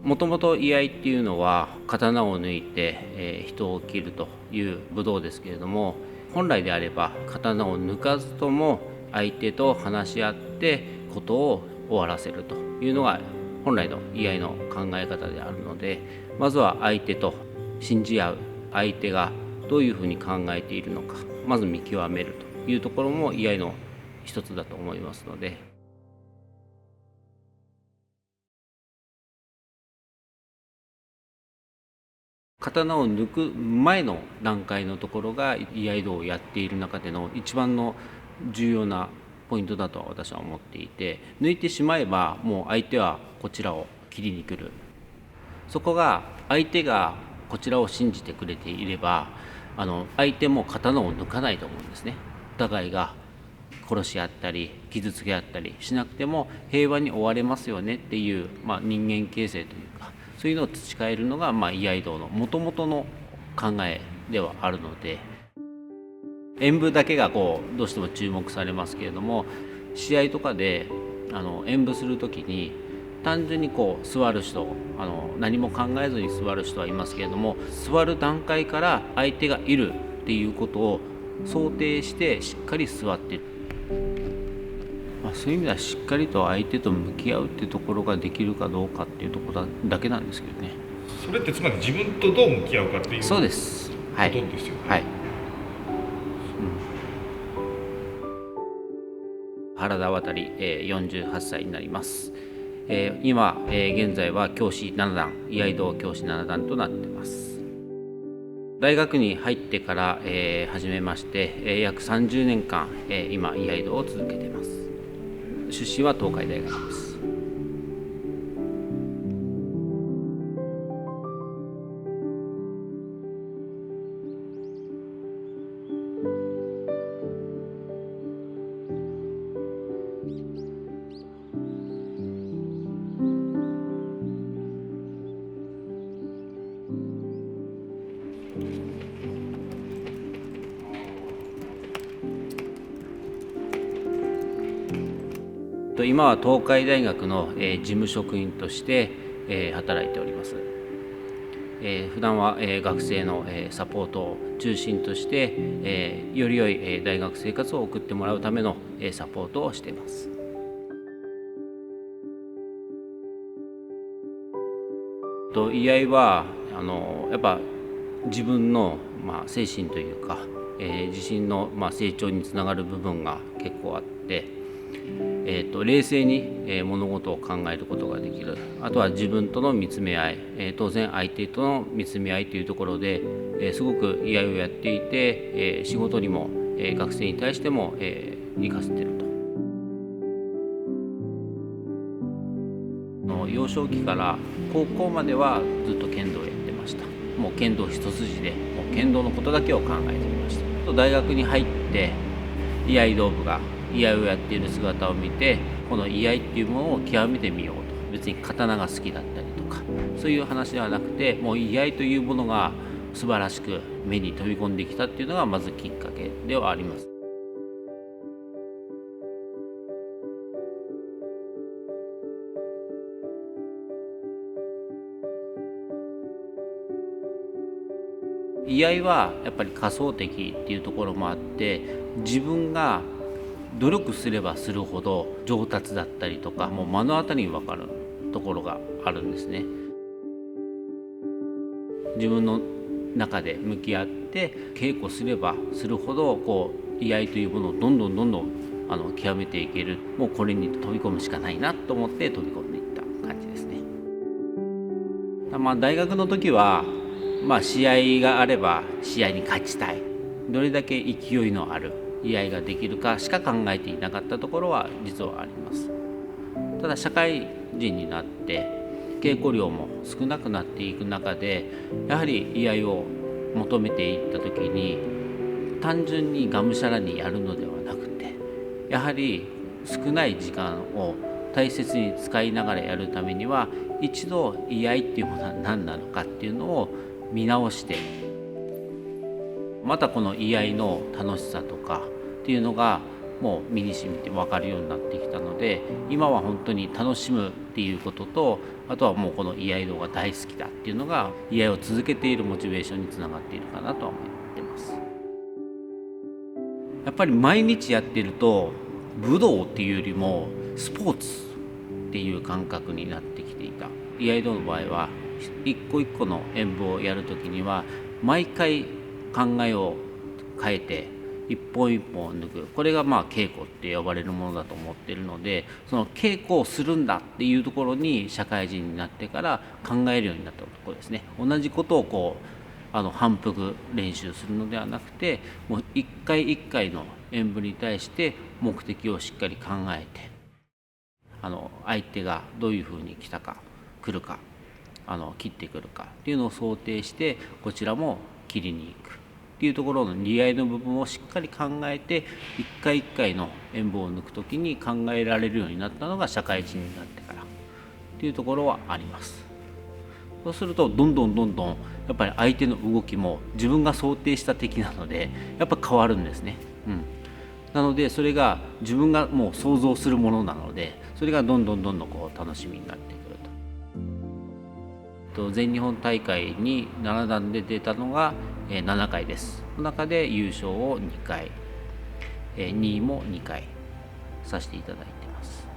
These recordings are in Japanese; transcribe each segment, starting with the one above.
もともと居合っていうのは刀を抜いて、人を斬るという武道ですけれども、本来であれば刀を抜かずとも相手と話し合ってことを終わらせるというのが本来の居合の考え方であるので、まずは相手と信じ合う、相手がどういうふうに考えているのかまず見極めるというところも居合の一つだと思いますので。刀を抜く前の段階のところが居合道をやっている中での一番の重要なポイントだと私は思っていて、抜いてしまえばもう相手はこちらを切りに来る。そこが相手がこちらを信じてくれていれば、相手も刀を抜かないと思うんですね。お互いが殺し合ったり傷つけ合ったりしなくても平和に終われますよねっていう、人間形成というか、そういうのを培えるのが、居合道のもともとの考えではあるので、演武だけがどうしても注目されますけれども、試合とかで演武する時に単純に座る人、何も考えずに座る人はいますけれども、座る段階から相手がいるっていうことを想定してしっかり座っている。そういう意味ではしっかりと相手と向き合うっていうところができるかどうかっていうところだけなんですけどね。それってつまり自分とどう向き合うかっていうそうです、はい、ことですよね。はい、原田渡48歳になります。今、現在は教師7段、居合道教師7段となっています。大学に入ってから、始めまして、約30年間、今居合道を続けています。出身は東海大学です。今は東海大学の事務職員として働いております。普段は学生のサポートを中心としてより良い大学生活を送ってもらうためのサポートをしています。居合はやっぱ自分の精神というか自身の成長につながる部分が結構あって、冷静に物事を考えることができる。あとは自分との見つめ合い、当然相手との見つめ合いというところですごく居合をやっていて、仕事にも学生に対しても生かせていると。幼少期から高校まではずっと剣道をやってました。もう剣道一筋でもう剣道のことだけを考えてきました。大学に入って居合道部が居合をやっている姿を見て、この居合っていうものを極めてみようと。別に刀が好きだったりとかそういう話ではなくて、もう居合というものが素晴らしく目に飛び込んできたっていうのがまずきっかけではあります。居合はやっぱり仮想的っていうところもあって、自分が努力すればするほど上達だったりとか、もう目の当たりに分かるところがあるんですね。自分の中で向き合って稽古すればするほど居合というものをどんどん極めていける。もうこれに飛び込むしかないなと思って飛び込んでいった感じですね。大学の時は試合があれば試合に勝ちたい、どれだけ勢いのある居合ができるかしか考えていなかったところは実はあります。ただ社会人になって稽古量も少なくなっていく中で、やはり居合を求めていった時に単純にがむしゃらにやるのではなくて、やはり少ない時間を大切に使いながらやるためには、一度居合っていうものは何なのかっていうのを見直して、またこの居合の楽しさとかっていうのがもう身に染みて分かるようになってきたので、今は本当に楽しむっていうことと、あとはもうこの居合道が大好きだっていうのが居合を続けているモチベーションにつながっているかなとは思ってます。やっぱり毎日やってると武道っていうよりもスポーツっていう感覚になってきていた。居合道の場合は一個一個の演舞をやるときには毎回考えを変えて一本一本を抜く、これが稽古って呼ばれるものだと思っているので、その稽古をするんだっていうところに社会人になってから考えるようになったところですね。同じことを反復練習するのではなくて、もう一回一回の演舞に対して目的をしっかり考えて、相手がどういうふうに来るか切ってくるかっていうのを想定して、こちらも切りに行くっていうところの利合いの部分をしっかり考えて、一回一回の演舞を抜くときに考えられるようになったのが社会人になってからっていうところはあります。そうするとどんどんやっぱり相手の動きも自分が想定した敵なのでやっぱ変わるんですね。なのでそれが自分がもう想像するものなので、それがどんどん楽しみになってくると。全日本大会に7段で出たのが7回です。その中で優勝を2回、2位も2回させていただいてます。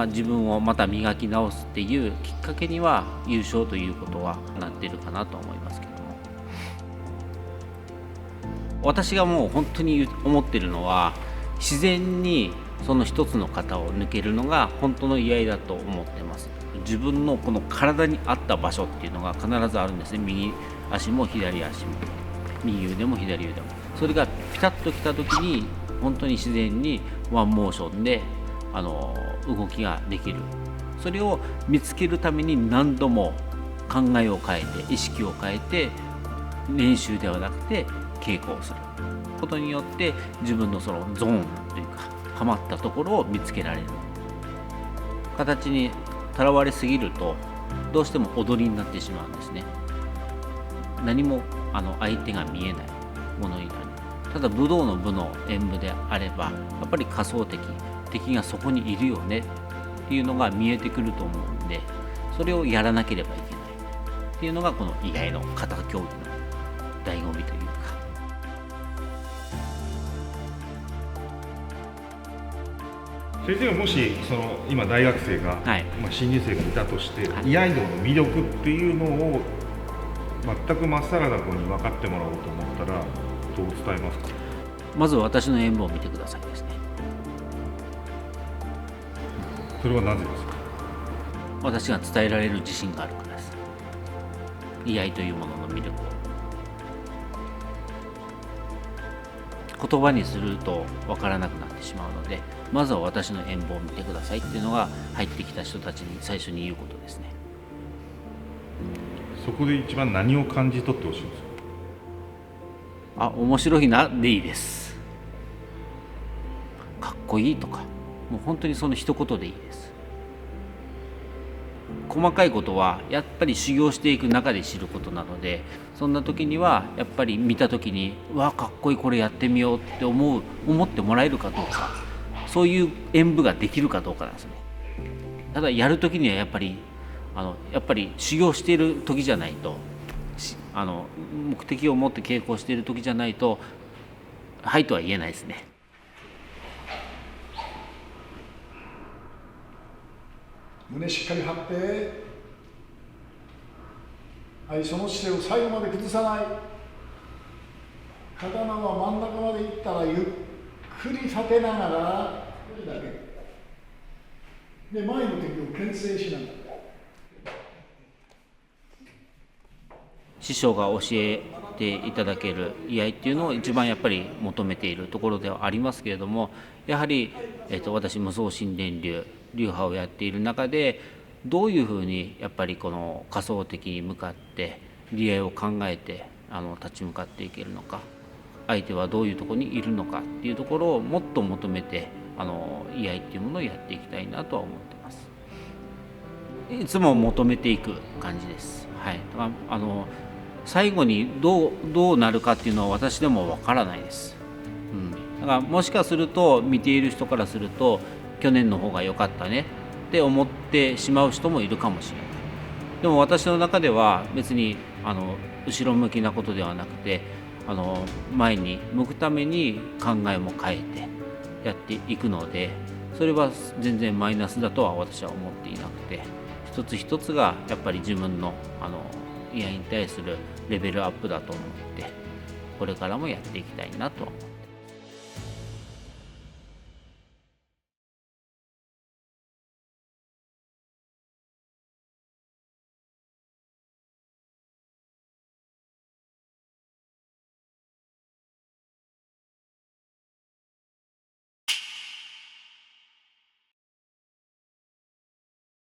自分をまた磨き直すっていうきっかけには優勝ということはなってるかなと思いますけども、私がもう本当に思ってるのは、自然にその一つの型を抜けるのが本当の居合だと思ってます。自分のこの体に合った場所っていうのが必ずあるんですね。右足も左足も、右腕も左腕も、それがピタッときた時に本当に自然にワンモーションで動きができる。それを見つけるために何度も考えを変えて意識を変えて練習ではなくて稽古をすることによって、自分のそのゾーンというかハマったところを見つけられる。形にとらわれすぎるとどうしても踊りになってしまうんですね。何も相手が見えないものになる。ただ武道の部の演舞であればやっぱり仮想敵がそこにいるよねっていうのが見えてくると思うんで、それをやらなければいけないっていうのがこの居合の型競技の醍醐味というか。先生がもし今大学生が、新入生がいたとして、居合道の魅力っていうのを全くまっさらな子に分かってもらおうと思ったらどう伝えますか？まず私の演舞を見てくださいですね。それはなぜですか？私が伝えられる自信があるからです。居合というものの魅力を言葉にすると分からなくなってしまうので、まずは私の演舞を見てくださいっていうのが入ってきた人たちに最初に言うことですね。そこで一番何を感じ取ってほしいんですか？面白いなでいいです。かっこいいとか、もう本当にその一言でいいです。細かいことはやっぱり修行していく中で知ることなので、そんな時にはやっぱり見た時にかっこいい、これやってみようって思ってもらえるかどうか、そういう演舞ができるかどうかなんですね。ただやる時にはやっぱり修行している時じゃないと、目的を持って稽古している時じゃないとはいとは言えないですね。胸しっかり張って、はい、その姿勢を最後まで崩さない。刀は真ん中までいったらゆっくり立てながら、これだけで前の敵を牽制しながら。師匠が教えていただける居合っていうのを一番やっぱり求めているところではありますけれども、やはり、私無双神殿流派をやっている中で、どういうふうにやっぱりこの仮想敵に向かって利合を考えて立ち向かっていけるのか、相手はどういうところにいるのかっていうところをもっと求めて居合っていうものをやっていきたいなとは思ってます。いつも求めていく感じです。はい、最後にどうなるかっていうのは私でもわからないです。だからもしかすると見ている人からすると去年の方が良かったねって思ってしまう人もいるかもしれない。でも私の中では別に後ろ向きなことではなくて前に向くために考えも変えてやっていくので、それは全然マイナスだとは私は思っていなくて、一つ一つがやっぱり自分の居合に対するレベルアップだと思ってこれからもやっていきたいなと思って